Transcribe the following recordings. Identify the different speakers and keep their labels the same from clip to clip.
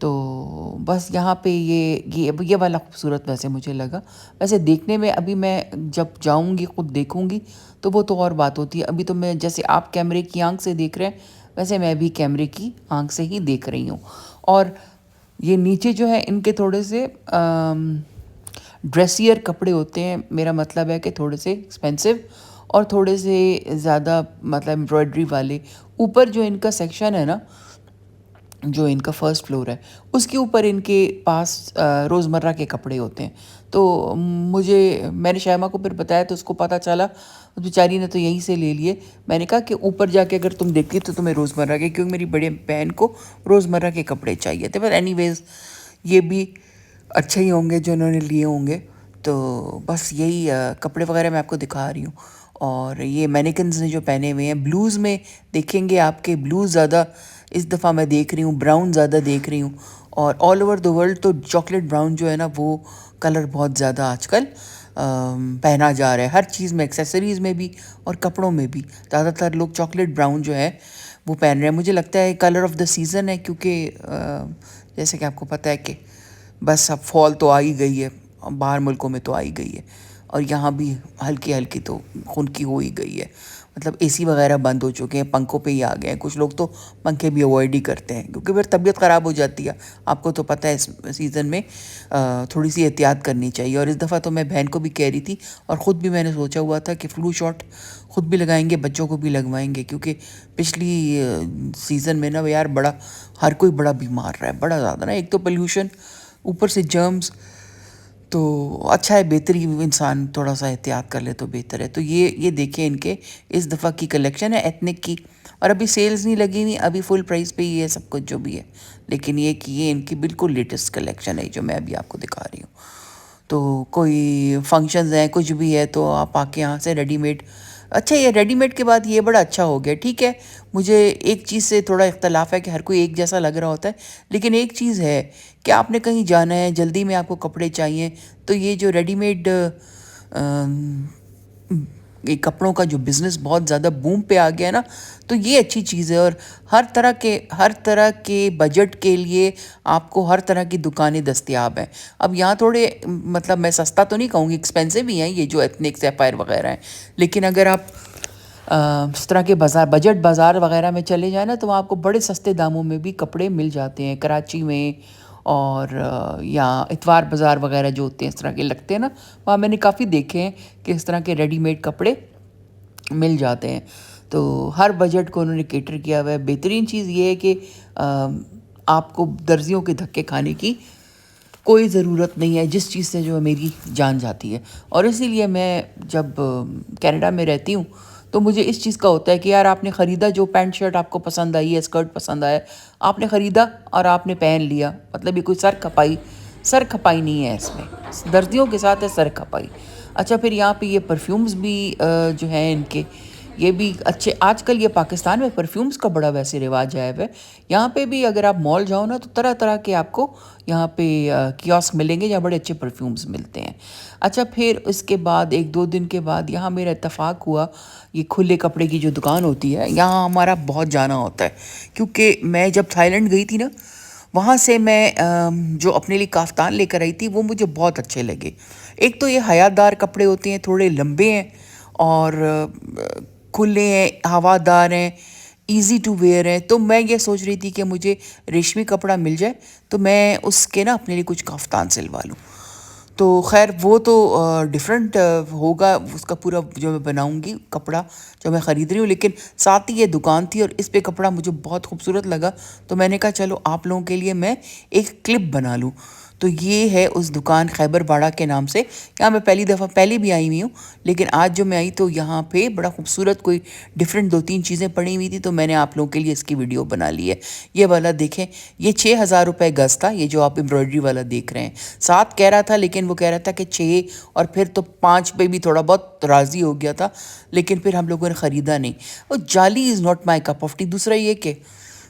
Speaker 1: تو بس یہاں پہ یہ والا خوبصورت ویسے مجھے لگا. ویسے دیکھنے میں ابھی میں جب جاؤں گی خود دیکھوں گی تو وہ تو اور بات ہوتی ہے. ابھی تو میں جیسے آپ کیمرے کی آنکھ سے دیکھ رہے ہیں ویسے میں بھی کیمرے کی آنکھ سے ہی دیکھ رہی ہوں. اور یہ نیچے جو ہے ان کے تھوڑے سے ڈریسیئر کپڑے ہوتے ہیں. میرا مطلب ہے کہ تھوڑے سے ایکسپینسو اور تھوڑے سے زیادہ مطلب ایمبرائڈری والے. اوپر جو ان کا سیکشن ہے نا، جو ان کا فرسٹ فلور ہے، اس کے اوپر ان کے پاس روزمرہ کے کپڑے ہوتے ہیں. تو میں نے شائمہ کو پھر بتایا تو اس کو پتہ چلا، بیچاری نے تو یہیں سے لے لیے. میں نے کہا کہ اوپر جا کے اگر تم دیکھتی تو تمہیں روزمرہ کے، کیونکہ میری بڑے بہن کو روزمرہ کے کپڑے چاہیے تھے. بس اینی ویز یہ بھی اچھے ہی ہوں گے جو انہوں نے لیے ہوں گے. تو بس یہی کپڑے وغیرہ میں آپ کو دکھا رہی ہوں. اور یہ مینیکنز نے جو پہنے ہوئے ہیں بلوز میں دیکھیں گے آپ کے بلوز زیادہ اس دفعہ میں دیکھ رہی ہوں، براؤن زیادہ دیکھ رہی ہوں. اور آل اوور دا ورلڈ تو چاکلیٹ براؤن جو ہے نا وہ کلر بہت زیادہ آج کل پہنا جا رہا ہے. ہر چیز میں، ایکسیسریز میں بھی اور کپڑوں میں بھی زیادہ تر لوگ چاکلیٹ براؤن جو ہے وہ پہن رہے ہیں. مجھے لگتا ہے کلر آف دا سیزن ہے، کیونکہ جیسے کہ آپ کو پتہ ہے کہ بس اب فال تو آ ہی گئی ہے، باہر ملکوں میں تو آ ہی گئی ہے، اور یہاں بھی ہلکی ہلکی تو خنکی ہو ہی گئی ہے. مطلب اے سی وغیرہ بند ہو چکے ہیں، پنکھوں پہ ہی آ گئے ہیں. کچھ لوگ تو پنکھے بھی اوائڈ ہی کرتے ہیں کیونکہ پھر طبیعت خراب ہو جاتی ہے. آپ کو تو پتہ ہے اس سیزن میں تھوڑی سی احتیاط کرنی چاہیے. اور اس دفعہ تو میں بہن کو بھی کہہ رہی تھی، اور خود بھی میں نے سوچا ہوا تھا کہ فلو شاٹ خود بھی لگائیں گے، بچوں کو بھی لگوائیں گے، کیونکہ پچھلی سیزن میں نا یار بڑا ہر کوئی بڑا بیمار رہا ہے، بڑا زیادہ نا. ایک تو پلیوشن، اوپر سے جرمز. تو اچھا ہے، بہتری انسان تھوڑا سا احتیاط کر لے تو بہتر ہے. تو یہ دیکھیں ان کے اس دفعہ کی کلیکشن ہے ایتھنک کی. اور ابھی سیلز نہیں لگی ہوئی، ابھی فل پرائس پہ ہی ہے سب کچھ جو بھی ہے. لیکن یہ ان کی بالکل لیٹسٹ کلیکشن ہے جو میں ابھی آپ کو دکھا رہی ہوں. تو کوئی فنکشنز ہیں، کچھ بھی ہے، تو آپ آ کے یہاں سے ریڈی میڈ. اچھا، یہ ریڈی میڈ کے بعد یہ بڑا اچھا ہو گیا. ٹھیک ہے، مجھے ایک چیز سے تھوڑا اختلاف ہے کہ ہر کوئی ایک جیسا لگ رہا ہوتا ہے، لیکن ایک چیز ہے کہ آپ نے کہیں جانا ہے، جلدی میں آپ کو کپڑے چاہیے، تو یہ جو ریڈی میڈ یہ کپڑوں کا جو بزنس بہت زیادہ بوم پہ آ گیا ہے نا، تو یہ اچھی چیز ہے. اور ہر طرح کے بجٹ کے لیے آپ کو ہر طرح کی دکانیں دستیاب ہیں. اب یہاں تھوڑے مطلب میں سستا تو نہیں کہوں گی، ایکسپینسو ہی ہیں یہ جو ایتھنک سیفائر وغیرہ ہیں. لیکن اگر آپ اس طرح کے بجٹ بازار وغیرہ میں چلے جائیں نا تو وہاں آپ کو بڑے سستے داموں میں بھی کپڑے مل جاتے ہیں. کراچی میں اور یا اتوار بازار وغیرہ جو ہوتے ہیں اس طرح کے لگتے ہیں نا، وہاں میں نے کافی دیکھے ہیں کہ اس طرح کے ریڈی میڈ کپڑے مل جاتے ہیں. تو ہر بجٹ کو انہوں نے کیٹر کیا ہوا ہے. بہترین چیز یہ ہے کہ آپ کو درزیوں کے دھکے کھانے کی کوئی ضرورت نہیں ہے، جس چیز سے جو میری جان جاتی ہے. اور اسی لیے میں جب کینیڈا میں رہتی ہوں تو مجھے اس چیز کا ہوتا ہے کہ یار آپ نے خریدا، جو پینٹ شرٹ آپ کو پسند آئی ہے، اسکرٹ پسند آیا، آپ نے خریدا اور آپ نے پہن لیا. مطلب یہ کوئی سر کھپائی نہیں ہے اس میں. درزیوں کے ساتھ ہے سر کھپائی. اچھا، پھر یہاں پہ یہ پرفیومز بھی جو ہیں ان کے، یہ بھی اچھے. آج کل یہ پاکستان میں پرفیومز کا بڑا ویسے رواج آیا ہوا ہے. یہاں پہ بھی اگر آپ مال جاؤ نا تو طرح طرح کے آپ کو یہاں پہ کیوسک ملیں گے جہاں بڑے اچھے پرفیومز ملتے ہیں. اچھا، پھر اس کے بعد 1-2 دن کے بعد یہاں میرا اتفاق ہوا، یہ کھلے کپڑے کی جو دکان ہوتی ہے یہاں ہمارا بہت جانا ہوتا ہے. کیونکہ میں جب تھائی لینڈ گئی تھی نا، وہاں سے میں جو اپنے لیے کافتان لے کر آئی تھی وہ مجھے بہت اچھے لگے. ایک تو یہ حیات دار کپڑے ہوتے ہیں، تھوڑے لمبے ہیں اور کھلے ہیں، ہوادار ہیں، ایزی ٹو ویئر ہیں. تو میں یہ سوچ رہی تھی کہ مجھے ریشمی کپڑا مل جائے تو میں اس کے نا اپنے لیے کچھ کافتان سلوا لوں. تو خیر وہ تو ڈیفرنٹ ہوگا اس کا پورا جو میں بناؤں گی کپڑا جو میں خرید رہی ہوں. لیکن ساتھ ہی یہ دکان تھی اور اس پہ کپڑا مجھے بہت خوبصورت لگا، تو میں نے کہا چلو آپ لوگوں کے لیے میں ایک کلپ بنا لوں. تو یہ ہے اس دکان خیبر باڑہ کے نام سے. یہاں میں پہلی دفعہ پہلے بھی آئی ہوئی ہوں، لیکن آج جو میں آئی تو یہاں پہ بڑا خوبصورت کوئی ڈیفرنٹ 2-3 چیزیں پڑی ہوئی تھی، تو میں نے آپ لوگوں کے لیے اس کی ویڈیو بنا لی ہے. یہ والا دیکھیں، یہ 6,000 روپے گز تھا، یہ جو آپ ایمبرائڈری والا دیکھ رہے ہیں. 7 کہہ رہا تھا لیکن وہ کہہ رہا تھا کہ 6، اور پھر تو 5 پہ بھی تھوڑا بہت راضی ہو گیا تھا، لیکن پھر ہم لوگوں نے خریدا نہیں. اور جالی is not my cup of T. دوسرا یہ کہ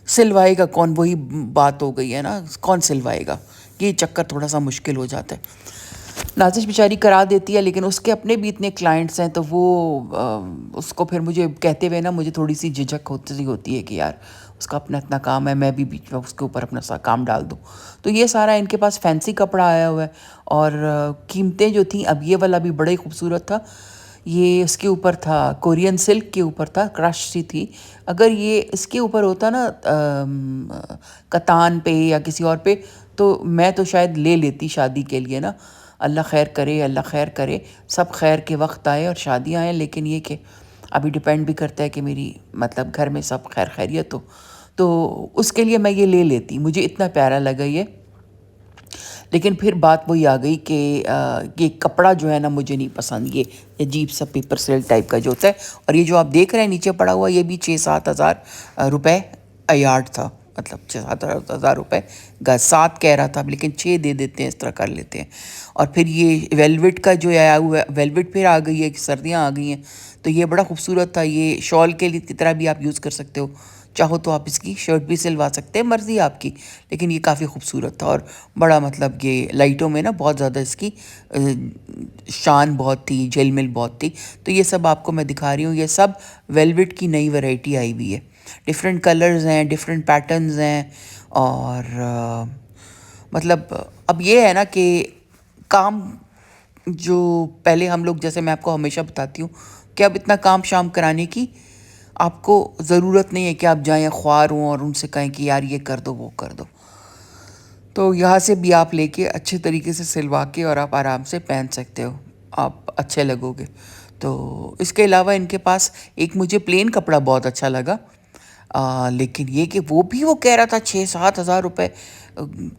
Speaker 1: سلوائے گا کون، وہی بات ہو گئی ہے نا، کون سلوائے گا، یہ چکر تھوڑا سا مشکل ہو جاتا ہے. نازش بیچاری کرا دیتی ہے لیکن اس کے اپنے بھی اتنے کلائنٹس ہیں، تو وہ اس کو پھر مجھے کہتے ہوئے نا مجھے تھوڑی سی جھجک ہوتی ہے کہ یار اس کا اپنا اتنا کام ہے، میں بھی بیچ میں اس کے اوپر اپنا سا کام ڈال دوں. تو یہ سارا ان کے پاس فینسی کپڑا آیا ہوا ہے. اور قیمتیں جو تھیں، اب یہ والا بھی بڑا ہی خوبصورت تھا. یہ اس کے اوپر تھا کورین سلک کے اوپر تھا، کرش سی تھی. اگر یہ اس کے اوپر ہوتا نا کتان پہ یا کسی اور پہ، تو میں تو شاید لے لیتی شادی کے لیے نا. اللہ خیر کرے، اللہ خیر کرے، سب خیر کے وقت آئے اور شادیاں آئیں. لیکن یہ کہ ابھی ڈپینڈ بھی کرتا ہے کہ میری مطلب گھر میں سب خیر خیریت ہو، تو اس کے لیے میں یہ لے لیتی. مجھے اتنا پیارا لگا یہ. لیکن پھر بات وہی آ گئی کہ یہ کپڑا جو ہے نا مجھے نہیں پسند، یہ عجیب سا پیپر سلک ٹائپ کا جو ہوتا ہے. اور یہ جو آپ دیکھ رہے ہیں نیچے پڑا ہوا، یہ بھی 6-7 ہزار روپے یارڈ تھا. مطلب 6-7 ہزار روپے گز. 7 کہہ رہا تھا لیکن 6 دے دیتے ہیں، اس طرح کر لیتے ہیں. اور پھر یہ ویلوٹ کا جو آیا ہوا ہے، ویلوٹ پھر آ گئی ہے کہ سردیاں آ گئی ہیں، تو یہ بڑا خوبصورت تھا. یہ شال کے لیے کی طرح بھی آپ یوز کر سکتے ہو، چاہو تو آپ اس کی شرٹ بھی سلوا سکتے ہیں، مرضی آپ کی. لیکن یہ کافی خوبصورت تھا اور بڑا مطلب یہ لائٹوں میں نا بہت زیادہ اس کی شان بہت تھی، جھل مل بہت تھی. تو یہ سب آپ کو میں دکھا رہی ہوں. یہ سب ویلوٹ کی نئی ویرائٹی آئی ہوئی ہے. ڈفرینٹ کلرز ہیں، ڈفرینٹ پیٹرنز ہیں. اور مطلب اب یہ ہے نا کہ کام جو پہلے ہم لوگ، جیسے میں آپ کو ہمیشہ بتاتی ہوں کہ اب اتنا کام شام کرانے کی آپ کو ضرورت نہیں ہے کہ آپ جائیں خوار ہوں اور ان سے کہیں کہ یار یہ کر دو وہ کر دو. تو یہاں سے بھی آپ لے کے اچھے طریقے سے سلوا کے اور آپ آرام سے پہن سکتے ہو، آپ اچھے لگو گے. تو اس کے علاوہ ان کے پاس ایک مجھے پلین کپڑا بہت اچھا لگا. لیکن یہ کہ وہ کہہ رہا تھا 6-7 ہزار روپے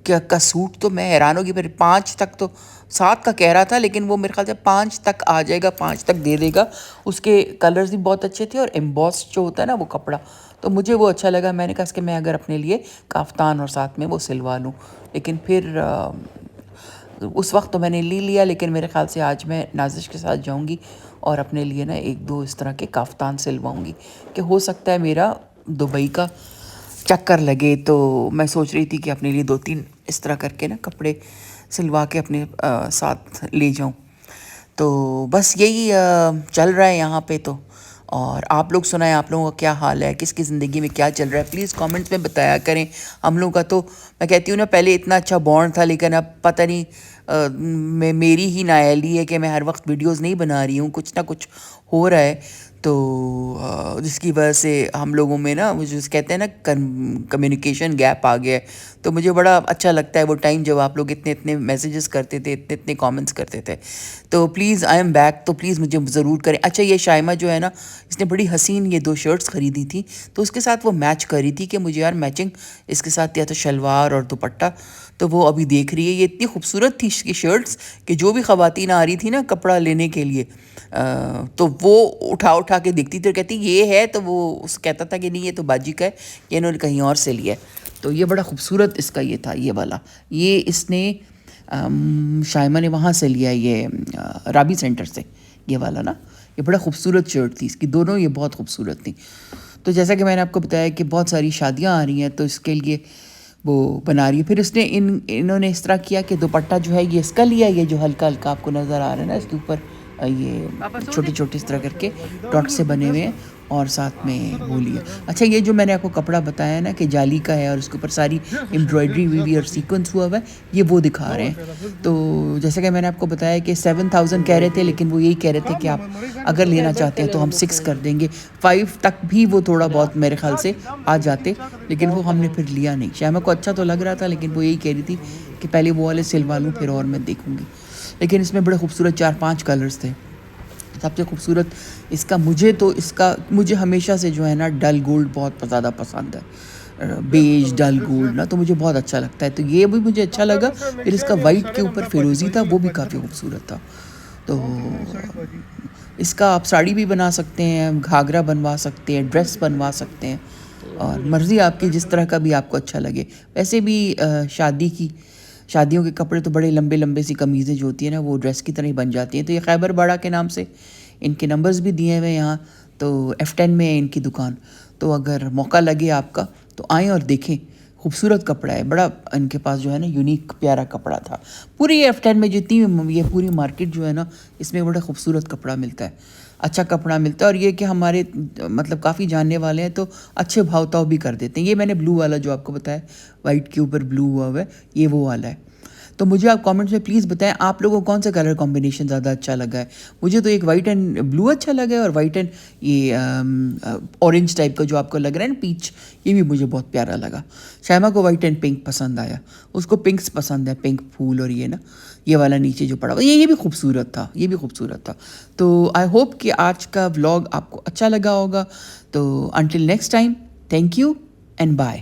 Speaker 1: کا سوٹ. تو میں حیران ہوگی. پھر 5 تک، تو 7 کا کہہ رہا تھا لیکن وہ میرے خیال سے 5 تک آ جائے گا، 5 تک دے دے گا. اس کے کلرز بھی بہت اچھے تھے اور ایمبوس جو ہوتا ہے نا وہ کپڑا، تو مجھے وہ اچھا لگا. میں نے کہا کہ میں اگر اپنے لیے کافتان اور ساتھ میں وہ سلوا لوں. لیکن پھر اس وقت تو میں نے لیا. لیکن میرے خیال سے آج میں نازش کے ساتھ جاؤں گی اور اپنے لیے نا 1-2 اس طرح کے کافتان سلواؤں گی، کہ ہو سکتا ہے میرا دبئی کا چکر لگے. تو میں سوچ رہی تھی کہ اپنے لیے 2-3 اس طرح کر کے نا کپڑے سلوا کے اپنے ساتھ لے جاؤں. تو بس یہی چل رہا ہے یہاں پہ. تو اور آپ لوگ سنائیں، آپ لوگوں کا کیا حال ہے، کس کی زندگی میں کیا چل رہا ہے، پلیز کامنٹس میں بتایا کریں. ہم لوگوں کا تو میں کہتی ہوں نا، پہلے اتنا اچھا بانڈ تھا، لیکن اب پتہ نہیں میری ہی نااہلی ہے کہ میں ہر وقت ویڈیوز نہیں بنا رہی ہوں. کچھ نہ کچھ ہو رہا ہے، تو جس کی وجہ سے ہم لوگوں میں نا وہ جس کہتے ہیں نا کمیونیکیشن گیپ آ گیا ہے. تو مجھے بڑا اچھا لگتا ہے وہ ٹائم جب آپ لوگ اتنے میسیجز کرتے تھے، اتنے کامنٹس کرتے تھے. تو پلیز آئی ایم بیک، تو پلیز مجھے ضرور کریں. اچھا، یہ شائمہ جو ہے نا، اس نے بڑی حسین یہ 2 شرٹس خریدی تھی، تو اس کے ساتھ وہ میچ کر رہی تھی کہ مجھے یار میچنگ اس کے ساتھ یا تو شلوار اور دوپٹہ. تو وہ ابھی دیکھ رہی ہے. یہ اتنی خوبصورت تھی اس کی شرٹس کہ جو بھی خواتین آ رہی تھی نا کپڑا لینے کے لیے، تو وہ اٹھا کے دیکھتی تھی اور کہتی یہ ہے. تو وہ اس کہتا تھا کہ نہیں یہ تو باجی کا ہے، یہ انہوں نے کہیں اور سے لیا ہے. تو یہ بڑا خوبصورت اس کا یہ تھا، یہ والا. یہ اس نے شائمہ نے وہاں سے لیا، یہ رابی سینٹر سے. یہ والا نا، یہ بڑا خوبصورت شرٹ تھی اس کی. دونوں یہ بہت خوبصورت تھیں. تو جیسا کہ میں نے آپ کو بتایا کہ بہت ساری شادیاں آ رہی ہیں، تو اس کے لیے وہ بنا رہی ہے. پھر اس نے انہوں نے اس طرح کیا کہ دوپٹہ جو ہے یہ اس کا لیا، یہ جو ہلکا ہلکا آپ کو نظر آ رہا ہے نا، اس کے اوپر یہ چھوٹے چھوٹے اس طرح کر کے ڈاٹ سے بنے ہوئے ہیں، اور ساتھ میں وہ لیا. اچھا، یہ جو میں نے آپ کو کپڑا بتایا نا کہ جالی کا ہے اور اس کے اوپر ساری امبرائڈری ہوئی اور سیکوینس ہوا ہے، یہ وہ دکھا رہے ہیں. تو جیسا کہ میں نے آپ کو بتایا کہ 7,000 کہہ رہے تھے، لیکن وہ یہی کہہ رہے تھے کہ آپ اگر لینا چاہتے ہیں تو ہم 6 کر دیں گے. 5 تک بھی وہ تھوڑا بہت میرے خیال سے آ جاتے، لیکن وہ ہم نے پھر لیا نہیں. شائمہ کو اچھا تو لگ رہا تھا، لیکن وہ یہی کہہ رہی تھی کہ پہلے وہ والے سلوا لوں پھر اور میں دیکھوں گی. لیکن اس میں بڑے خوبصورت 4-5 کلرز تھے. سب سے خوبصورت مجھے ہمیشہ سے جو ہے نا ڈل گولڈ بہت زیادہ پسند ہے، بیج ڈل گولڈ نا، تو مجھے بہت اچھا لگتا ہے. تو یہ بھی مجھے اچھا لگا. پھر اس کا وائٹ کے اوپر فیروزی تھا، وہ بھی کافی خوبصورت تھا. تو اس کا آپ ساڑی بھی بنا سکتے ہیں، گھاگرا بنوا سکتے ہیں، ڈریس بنوا سکتے ہیں، اور مرضی آپ کی جس طرح کا بھی آپ کو اچھا لگے. ویسے بھی شادیوں کے کپڑے تو بڑے لمبے لمبے سی قمیضیں جو ہوتی ہیں نا، وہ ڈریس کی طرح ہی بن جاتی ہیں. تو یہ خیبر باڑہ کے نام سے ان کے نمبرز بھی دیے ہوئے یہاں. تو F10 میں ہے ان کی دکان. تو اگر موقع لگے آپ کا تو آئیں اور دیکھیں. خوبصورت کپڑا ہے بڑا. ان کے پاس جو ہے نا یونیک پیارا کپڑا تھا. پوری F10 میں جتنی یہ پوری مارکیٹ جو ہے نا، اس میں بڑا خوبصورت کپڑا ملتا ہے. اچھا کپڑا ملتا ہے، اور یہ کہ ہمارے مطلب کافی جاننے والے ہیں تو اچھے بھاؤ تاؤ بھی کر دیتے ہیں. یہ میں نے بلو والا جو آپ کو بتایا وائٹ کے اوپر بلو ہوا ہوا ہے، یہ وہ والا ہے. تو مجھے آپ کامنٹس میں پلیز بتائیں آپ لوگوں کو کون سا کلر کمبینیشن زیادہ اچھا لگا ہے. مجھے تو ایک وائٹ اینڈ بلو اچھا لگا ہے، اور وائٹ اینڈ یہ اورنج ٹائپ کا جو آپ کو لگ رہا ہے نا پیچ، یہ بھی مجھے بہت پیارا لگا. شائمہ کو وائٹ اینڈ پنک پسند آیا، اس کو پنکس پسند ہے، پنک پھول، اور یہ نا یہ والا نیچے جو پڑا ہوا یہ بھی خوبصورت تھا، یہ بھی خوبصورت تھا. تو آئی ہوپ کہ آج کا ولاگ آپ کو اچھا لگا ہوگا. تو until next time, thank you and bye.